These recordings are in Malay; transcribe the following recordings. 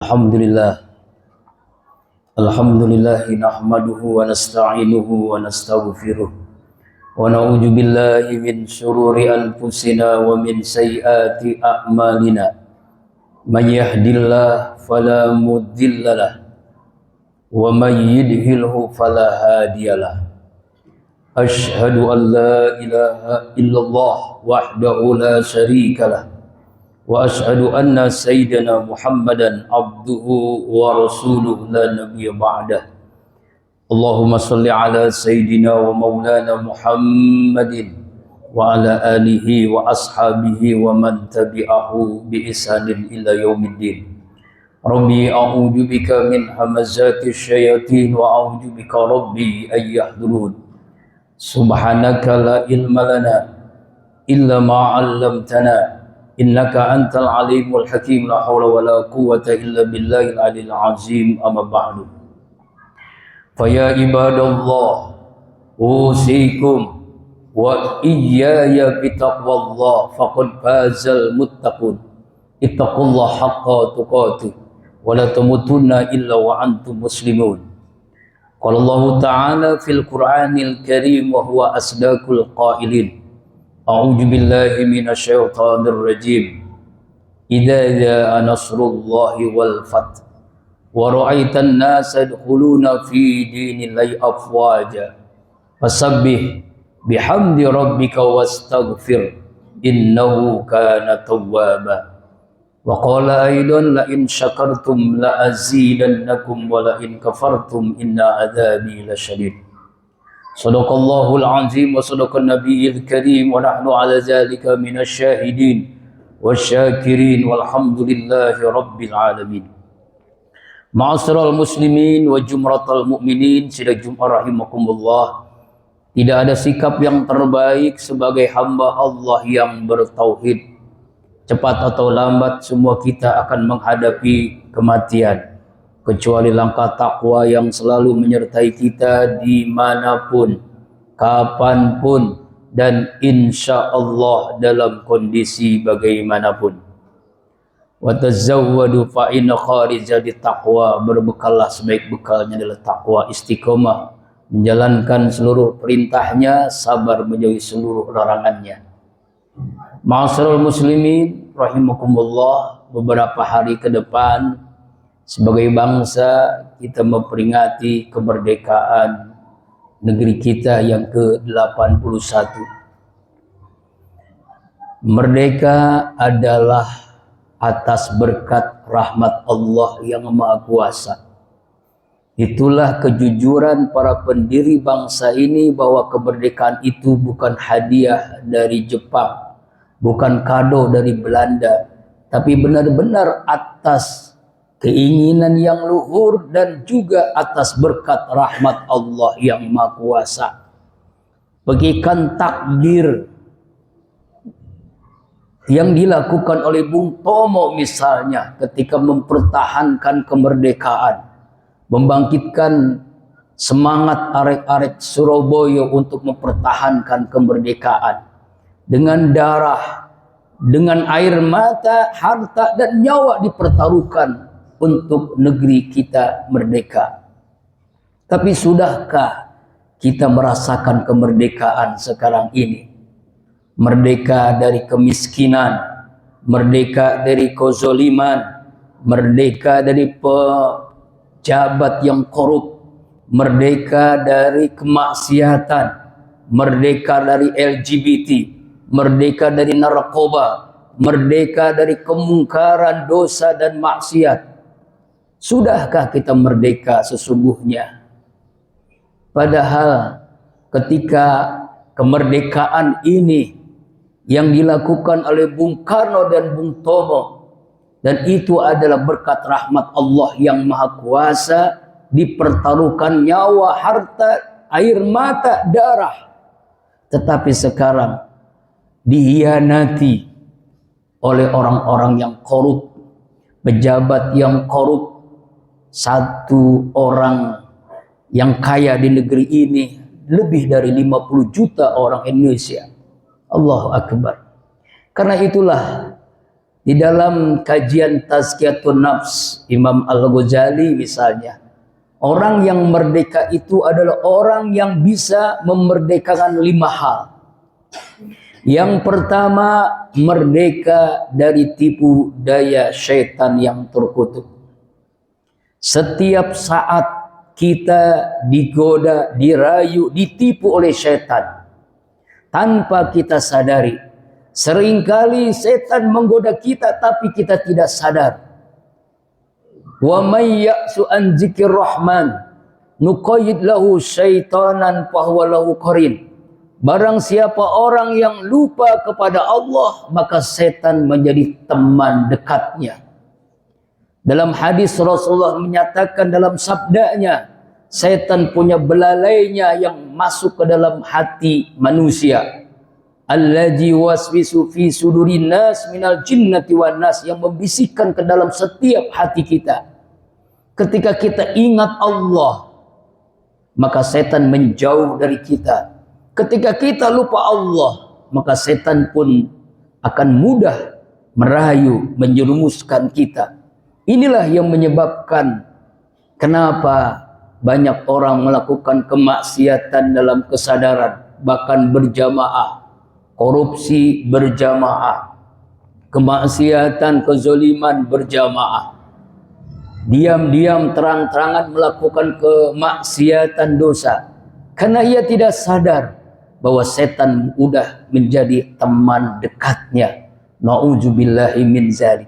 Alhamdulillah. Alhamdulillah nahmaduhu wa nasta'inuhu wa nastaghfiruh wa na'udzu billahi min syururi anfusina wa min sayyiati a'malina. May yahdihillahu fala mudhillalah wa may yudhlilhu fala hadiyalah. Asyhadu an la ilaha illallah wahdahu la syarikalah wa asyhadu anna sayyidina Muhammadan abduhu wa rasuluhu la nabiyya ba'dah. Allahumma salli ala sayyidina wa maulana Muhammadin wa ala alihi wa ashabihi wa man tabi'ahu bi ihsanin ila yaumiddin. Rabbi a'udzu bika min hamazati syayatin wa a'udzu bika rabbi ay yahdurun. Subhanaka la ilma lana illa ma 'allamtana innaka antal alimul hakim. La haula wala quwwata illa billahil aliyil azim. Amma ba'du. Fa ya ibadallah usikum wa iyaya bitaqwallah faqad fazal muttaqun. Ittaqullaha haqqa tuqatih wa la tamutunna illa wa antum muslimun. Qala Allah ta'ala fil Qur'anil Karim wa huwa asdaqul qailin. A'udzu billahi minasyaitonir rajim. Idza jaa nasrullahi wal fath wa ra'aitan nasa yadkhuluna fi dinillahi afwaja fasabbih bihamdi rabbika wastaghfir innahu kana tawwaba. Wa qala aidan la in syakartum la azidannakum wa la in kafartum inna adzabi lasyadid. Sadaqallahul azim wa sadaqan nabiyil karim wa nahnu ala zalika minasy syahidin wasyakirin walhamdulillahi rabbil alamin. Ma'asyiral muslimin wa jumratal mu'minin, sidang Jumat rahimakumullah. Tidak ada sikap yang terbaik sebagai hamba Allah yang bertauhid. Cepat atau lambat semua kita akan menghadapi kematian, kecuali langkah takwa yang selalu menyertai kita dimanapun, kapanpun, dan insya Allah dalam kondisi bagaimanapun. Wa tazawwadu fa inna kharijati taqwa, berbekallah, sebaik bekalnya adalah takwa. Istiqomah menjalankan seluruh perintahnya, sabar menjauhi seluruh larangannya. Ma'asyiral muslimin rahimakumullah, beberapa hari ke depan sebagai bangsa kita memperingati kemerdekaan negeri kita yang ke-81. Merdeka adalah atas berkat rahmat Allah yang Maha Kuasa. Itulah kejujuran para pendiri bangsa ini bahwa kemerdekaan itu bukan hadiah dari Jepang, bukan kado dari Belanda, tapi benar-benar atas keinginan yang luhur dan juga atas berkat rahmat Allah yang Maha Kuasa. Bagikan takdir yang dilakukan oleh Bung Tomo misalnya ketika mempertahankan kemerdekaan, membangkitkan semangat arek-arek Surabaya untuk mempertahankan kemerdekaan dengan darah, dengan air mata, harta dan nyawa dipertaruhkan untuk negeri kita merdeka. Tapi sudahkah kita merasakan kemerdekaan sekarang ini? Merdeka dari kemiskinan, merdeka dari kezaliman, merdeka dari pejabat yang korup, merdeka dari kemaksiatan, merdeka dari LGBT, merdeka dari narkoba, merdeka dari kemungkaran, dosa dan maksiat. Sudahkah kita merdeka sesungguhnya? Padahal ketika kemerdekaan ini yang dilakukan oleh Bung Karno dan Bung Tomo, dan itu adalah berkat rahmat Allah yang Maha Kuasa, dipertaruhkan nyawa, harta, air mata, darah. Tetapi sekarang dihianati oleh orang-orang yang korup, pejabat yang korup. Satu orang yang kaya di negeri ini lebih dari 50 juta orang Indonesia. Allahu Akbar. Karena itulah Di dalam kajian Tazkiyatun Nafs, Imam Al-Ghazali misalnya, orang yang merdeka itu adalah orang yang bisa memerdekakan 5 hal. Yang pertama, merdeka dari tipu daya syaitan yang terkutuk. Setiap saat kita digoda, dirayu, ditipu oleh syaitan tanpa kita sadari. Seringkali setan menggoda kita tapi kita tidak sadar. Wa may ya'su an dzikir rahman nuqayyid lahu syaitanan fahuwa lahu qarin. Barang siapa orang yang lupa kepada Allah, maka setan menjadi teman dekatnya. Dalam hadis Rasulullah menyatakan dalam sabdanya, setan punya belalainya yang masuk ke dalam hati manusia. Allazi waswisu fi sudurin nas minal jinnati wan nas, yang membisikkan ke dalam setiap hati kita. Ketika kita ingat Allah, maka setan menjauh dari kita. Ketika kita lupa Allah, maka setan pun akan mudah merayu, menjerumuskan kita. Inilah yang menyebabkan kenapa banyak orang melakukan kemaksiatan dalam kesadaran, bahkan berjamaah, korupsi berjamaah, kemaksiatan, kezaliman berjamaah. Diam-diam, terang-terangan melakukan kemaksiatan dosa, karena ia tidak sadar bahwa setan udah menjadi teman dekatnya. Na'udzubillahi min zalik.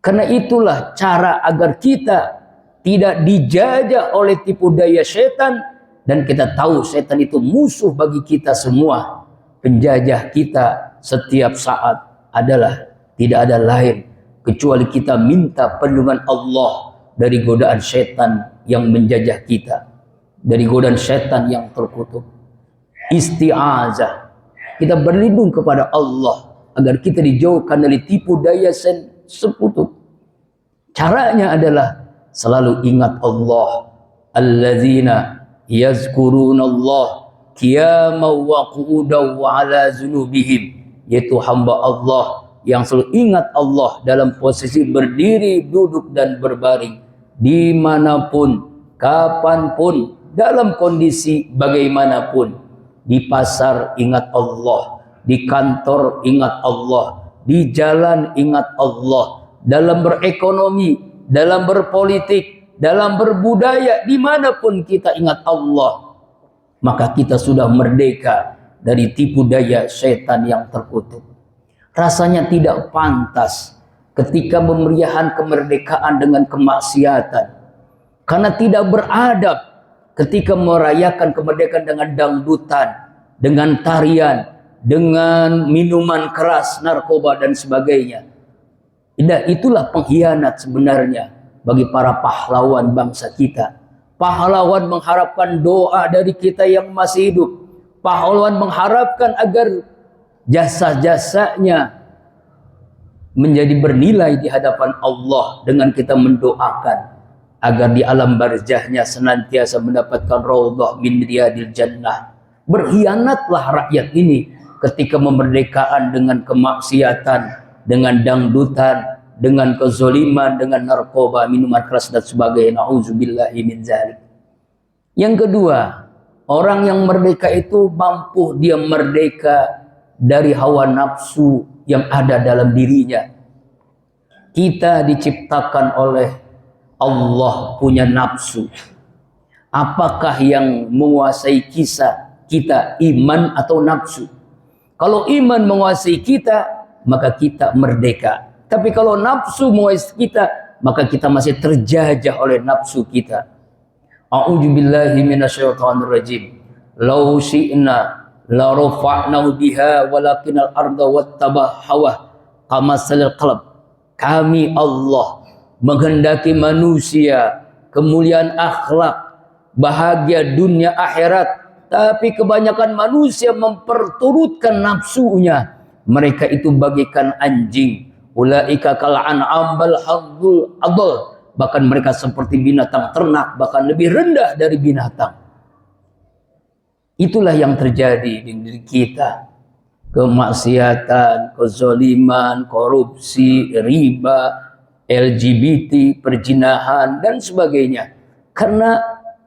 Karena itulah cara agar kita tidak dijajah oleh tipu daya setan, dan kita tahu setan itu musuh bagi kita semua. Penjajah kita setiap saat adalah tidak ada lain kecuali kita minta perlindungan Allah dari godaan setan yang menjajah kita, dari godaan setan yang terkutuk. Isti'azah, kita berlindung kepada Allah agar kita dijauhkan dari tipu daya sekutu. Caranya adalah selalu ingat Allah. Alladzina yazkuruna Allah qiyaman wa qu'udan wa ala zunubihim, yaitu hamba Allah yang selalu ingat Allah dalam posisi berdiri, duduk dan berbaring, dimanapun, kapanpun, dalam kondisi bagaimanapun. Di pasar ingat Allah, di kantor ingat Allah, di jalan ingat Allah, dalam berekonomi, dalam berpolitik, dalam berbudaya, dimanapun kita ingat Allah, maka kita sudah merdeka dari tipu daya setan yang terkutuk. Rasanya tidak pantas ketika memeriahkan kemerdekaan dengan kemaksiatan, karena tidak beradab ketika merayakan kemerdekaan dengan dangdutan, dengan tarian, dengan minuman keras, narkoba dan sebagainya. Itulah pengkhianat sebenarnya bagi para pahlawan bangsa kita. Pahlawan mengharapkan doa dari kita yang masih hidup. Pahlawan mengharapkan agar jasa-jasanya menjadi bernilai di hadapan Allah dengan kita mendoakan agar di alam barzahnya senantiasa mendapatkan raudhah min riyadil jannah. Berkhianatlah rakyat ini ketika kemerdekaan dengan kemaksiatan, dengan dangdutan, dengan kezoliman, dengan narkoba, minuman keras dan sebagainya. Nauzubillahi min zalik. Yang kedua, orang yang merdeka itu mampu dia merdeka dari hawa nafsu yang ada dalam dirinya. Kita diciptakan oleh Allah punya nafsu. Apakah yang menguasai kita, iman atau nafsu? Kalau iman menguasai kita, maka kita merdeka. Tapi kalau nafsu menguasai kita, maka kita masih terjajah oleh nafsu kita. A'udzubillahi minasyaitonir rajim. Law syi'na la rafa'nahu biha walakinal arda wattabah hawa kamasalil qalb. Kami Allah menghendaki manusia kemuliaan akhlak, bahagia dunia akhirat, tapi kebanyakan manusia memperturutkan nafsunya. Mereka itu bagaikan anjing. Ulaika kal an'am bal haddul adl. Bahkan mereka seperti binatang ternak, bahkan lebih rendah dari binatang. Itulah yang terjadi di diri kita. kemaksiatan, kezaliman, korupsi, riba, LGBT, perzinahan dan sebagainya. Karena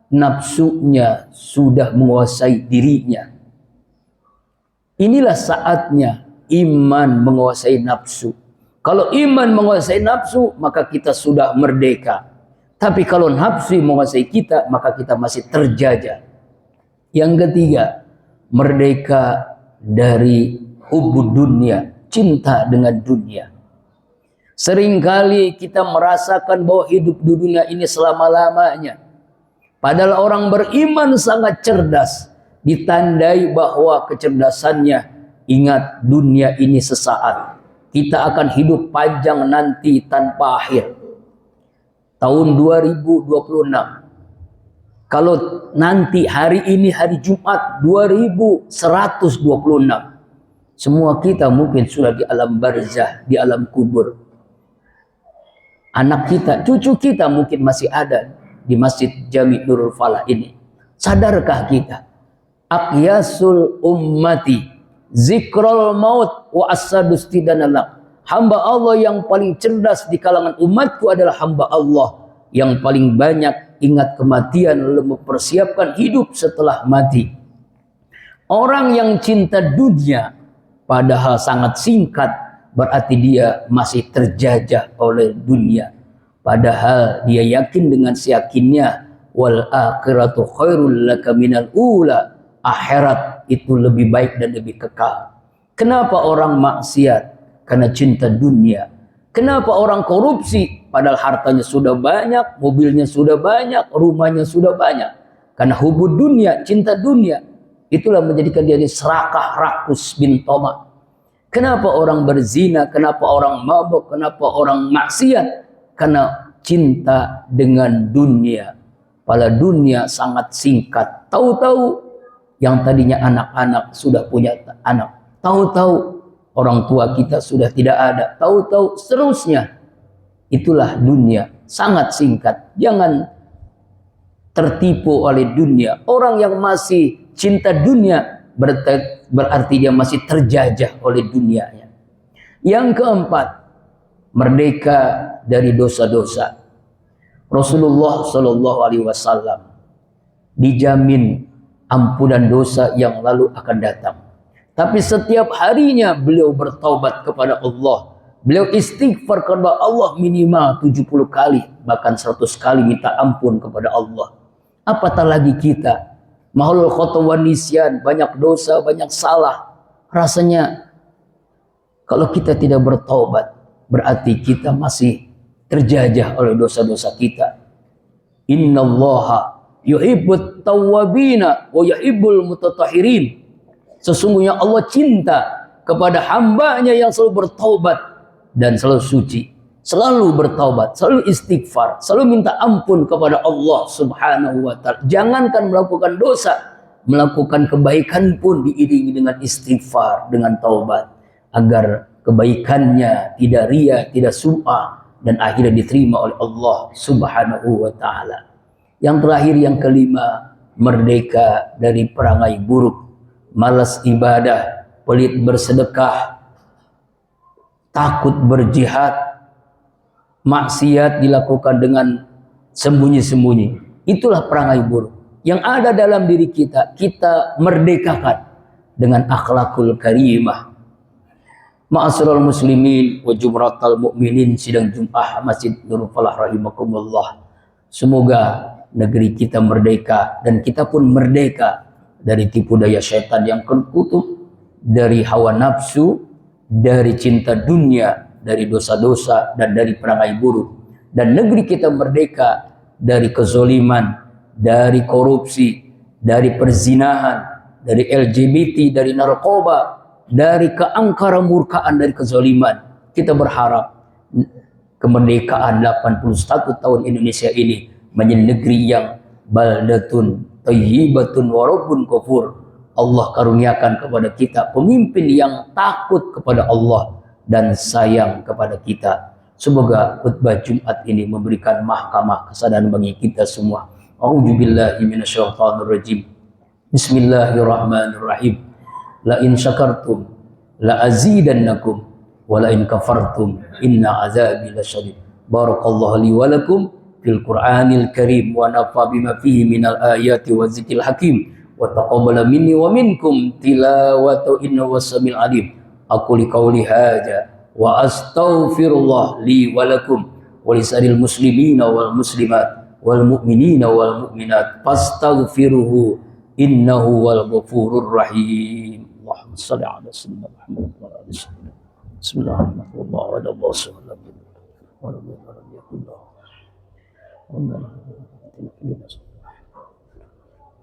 nafsunya sudah menguasai dirinya. Inilah saatnya iman menguasai nafsu. Kalau iman menguasai nafsu, maka kita sudah merdeka. Tapi kalau nafsu menguasai kita, maka kita masih terjajah. Yang ketiga, merdeka dari hubud dunia, cinta dengan dunia. Seringkali kita merasakan bahwa hidup di dunia ini selama-lamanya. Padahal orang beriman sangat cerdas, ditandai bahwa kecerdasannya, ingat dunia ini sesaat. Kita akan hidup panjang nanti tanpa akhir. Tahun 2026. Kalau nanti hari ini hari Jumat 2126, semua kita mungkin sudah di alam barzah, di alam kubur. Anak kita, cucu kita mungkin masih ada di Masjid Jami Nurul Falah ini. Sadarkah kita? Aqyasul ummati zikrul maut wa asadus tidanallah. Hamba Allah yang paling cerdas di kalangan umatku adalah hamba Allah yang paling banyak ingat kematian lalu mempersiapkan hidup setelah mati. Orang yang cinta dunia padahal sangat singkat, berarti dia masih terjajah oleh dunia. Padahal dia yakin dengan siyakinnya wal akhiratu khairul laka minal ula. Akhirat itu lebih baik dan lebih kekal. Kenapa orang maksiat? Karena cinta dunia. Kenapa orang korupsi? Padahal hartanya sudah banyak, mobilnya sudah banyak, rumahnya sudah banyak. Karena hubud dunia, cinta dunia. Itulah menjadikan dia ini serakah rakus bin Toma. Kenapa orang berzina? Kenapa orang mabuk? Kenapa orang maksiat? Karena cinta dengan dunia. Pada dunia sangat singkat. Tahu-tahu yang tadinya anak-anak sudah punya anak. Tahu-tahu orang tua kita sudah tidak ada. Tahu-tahu seterusnya. Itulah dunia. Sangat singkat. Jangan tertipu oleh dunia. Orang yang masih cinta dunia berarti dia masih terjajah oleh dunianya. Yang keempat, merdeka dari dosa-dosa. Rasulullah Shallallahu Alaihi Wasallam dijamin ampunan dosa yang lalu akan datang. Tapi setiap harinya beliau bertaubat kepada Allah. Beliau istighfar kepada Allah minimal 70 kali. Bahkan 100 kali minta ampun kepada Allah. Apatah lagi kita. Mahul khotawan nisyan. Banyak dosa, banyak salah. Rasanya kalau kita tidak bertaubat, berarti kita masih terjajah oleh dosa-dosa kita. Innallaha yuhibbut tawwabina wa yuhibbul mutatahhirin. Sesungguhnya Allah cinta kepada hambanya yang selalu bertaubat dan selalu suci. Selalu bertaubat, selalu istighfar, selalu minta ampun kepada Allah subhanahu wa ta'ala. Jangankan melakukan dosa, melakukan kebaikan pun diiringi dengan istighfar, dengan taubat. Agar kebaikannya tidak ria, tidak sum'ah, dan akhirnya diterima oleh Allah subhanahu wa ta'ala. Yang terakhir, yang kelima, merdeka dari perangai buruk. Malas ibadah, pelit bersedekah, takut berjihad, maksiat dilakukan dengan sembunyi-sembunyi. Itulah perangai buruk yang ada dalam diri kita. Kita merdekakan dengan akhlakul karimah. Ma'asyiral muslimin wa jumratal mu'minin, sidang Jumat Masjid Nurul Falah rahimakumullah. Semoga negeri kita merdeka dan kita pun merdeka dari tipu daya syaitan yang terkutuk, dari hawa nafsu, dari cinta dunia, dari dosa-dosa dan dari perangai buruk. Dan negeri kita merdeka dari kezoliman, dari korupsi, dari perzinahan, dari LGBT, dari narkoba, dari keangkara murkaan, dari kezoliman. Kita berharap kemerdekaan 81 tahun Indonesia ini menjadi negeri yang baldatun thayyibatun wa rabbun ghafur. Allah karuniakan kepada kita pemimpin yang takut kepada Allah dan sayang kepada kita. Semoga khutbah Jumat ini memberikan mahkamah kesadaran bagi kita semua. A'udzubillahi minasyaitonir rajim. Bismillahirrahmanirrahim. La in syakartum la azidannakum wa la in kafartum inna azabi lasyadid. Barakallahu li wa lakum fil Qur'anil Karim wa nafa bima fihi minal ayati wa zikril hakim wa taqabbala minni wa minkum tilawatu innahu was-sami'ul alim. Aku li qauli hadza wa astaghfirullah li wa lakum wa lisa'il muslimina wal muslimat wal mu'minina wal mu'minat fastaghfiruhu innahu wal ghafurur rahim. Allahumma shalli ala sayyidina Muhammad wa ala alihi wasallam. Bismillahirrahmanirrahim.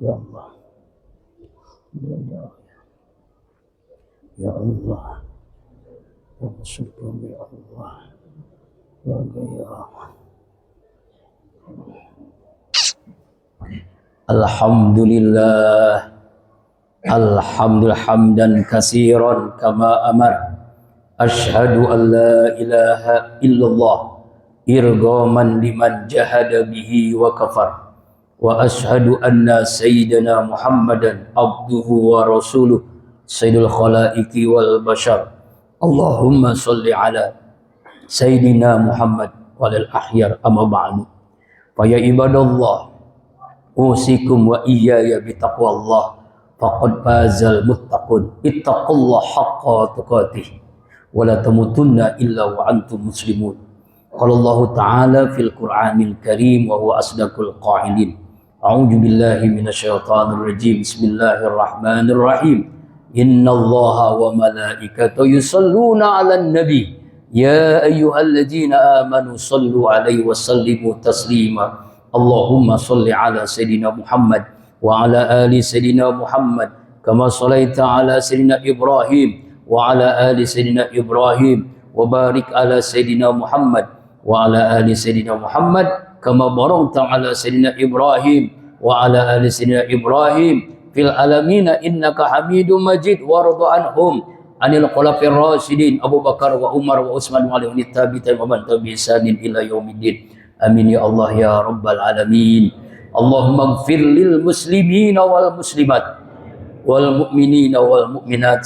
Ya Allah, ya Allah, ya syukur ya Allah, ya Allah. Alhamdulillah, alhamdulillah hamdan katsiran kama amar. Asyhadu an la ilaha illallah irghaman liman jahada bihi wa kafar. Wa asyhadu anna sayyidina Muhammadan abduhu wa rasuluh sayyidul khalaiqi wal bashar. Allahumma shalli ala sayyidina Muhammad wal ahyar amma ba'du. Fa ya ibadallah usikum wa iyaya bitaqwallah faqad fazal muttaqun. Ittaqullah haqqa tuqatih wa la tamutunna illa wa antum muslimun. Qala Allah Ta'ala fil Qur'anil Karim wa huwa asdaqul qa'ilin. A'udzu billahi minasyaitonir rajim. Bismillahirrahmanirrahim. Innallaha wa malaikatahu yusholluna 'alan nabi. Ya ayyuhalladzina amanu shallu 'alaihi wa sallimu taslima. Allahumma shalli 'ala sayyidina Muhammad wa 'ala ali sayyidina Muhammad kama shallaita 'ala sayyidina Ibrahim wa 'ala ali sayyidina Ibrahim wa barik 'ala sayyidina Muhammad wa 'ala ali sayyidina Muhammad kama barakta 'ala sayyidina Ibrahim wa 'ala ali sayyidina Ibrahim fil alamin innaka Hamidum Majid. Warḍa anhum anil khulafir rasyidin Abu Bakar wa Umar wa Utsman wa Ali tabi'in wa man tabi'ahum bi ihsanin ila yaumiddin. Amin ya Allah ya rabbal alamin. Allahumma ighfir lil muslimina wal muslimat wal mu'minina wal mu'minat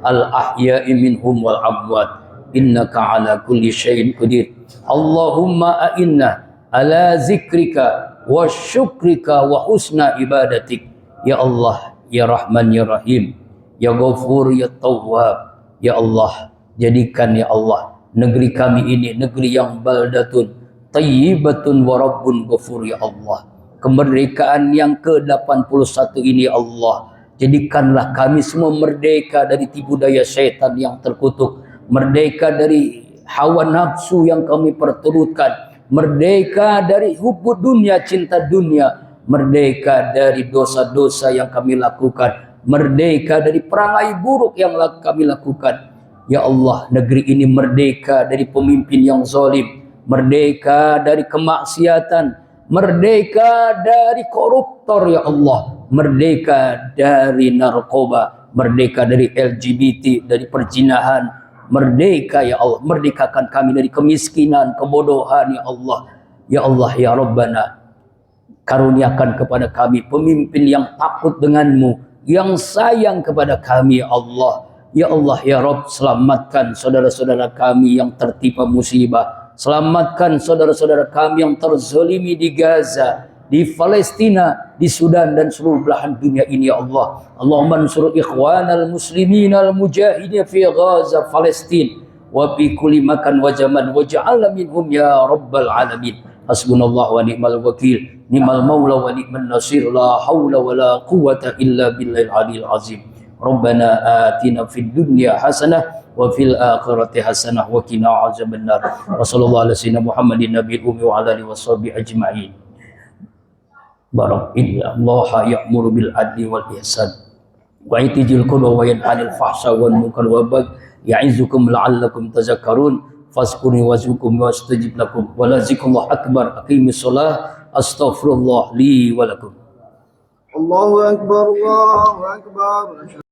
al ahya'i minhum wal amwat innaka ala kulli syai'in qadir. Allahumma a'inna ala zikrika wa syukrika wa husna ibadatik. Ya Allah ya Rahman ya Rahim ya Ghafur ya Tawwab. Ya Allah, jadikan ya Allah negeri kami ini negeri yang baldatun tayyibatun wa rabbun ghafur ya Allah. Kemerdekaan yang ke-81 ini ya Allah, jadikanlah kami semua merdeka dari tipu daya syaitan yang terkutuk, merdeka dari hawa nafsu yang kami perturutkan, merdeka dari hubbud dunia, cinta dunia, merdeka dari dosa-dosa yang kami lakukan, merdeka dari perangai buruk yang kami lakukan. Ya Allah, negeri ini merdeka dari pemimpin yang zalim, merdeka dari kemaksiatan, merdeka dari koruptor ya Allah, merdeka dari narkoba, merdeka dari LGBT, dari perzinahan, merdeka ya Allah, merdekakan kami dari kemiskinan, kebodohan ya Allah. Ya Allah ya Rabbana, karuniakan kepada kami pemimpin yang takut denganmu, yang sayang kepada kami ya Allah. Ya Allah ya Rabb, selamatkan saudara-saudara kami yang tertimpa musibah, selamatkan saudara-saudara kami yang terzalimi di Gaza, di Palestina, di Sudan dan seluruh belahan dunia ini ya Allah. Allahumma ansur ikhwanal muslimin al mujahidin fi Gaza, Palestina wa fi kulli makan wa zaman waj'alna minhum ya rabbal alamin. Hasbunallah wa ni'mal wakil, ni'mal maula wa ni'man nasir, la haula wa la quwwata illa billahil aliyil azim. Rabbana atina fid dunya hasanah wa fil akhirati hasanah wa qina azabannar. Wa sallallahu ala sayyidina Muhammadin nabiyil ummi wa ala alihi washabihi ajma'in. Barakallahu ya'muru bil adli wal ihsan wa itijil qurba wa yanha 'anil fahsya wal munkar wa baghi ya'izukum la'allakum tadhakkarun. Fazkuruni wazkurkum wastajib lakum wa la zikrullah akbar. Aqimis shalah. Astaghfirullah li wa lakum. Allahu akbar, Allahu akbar.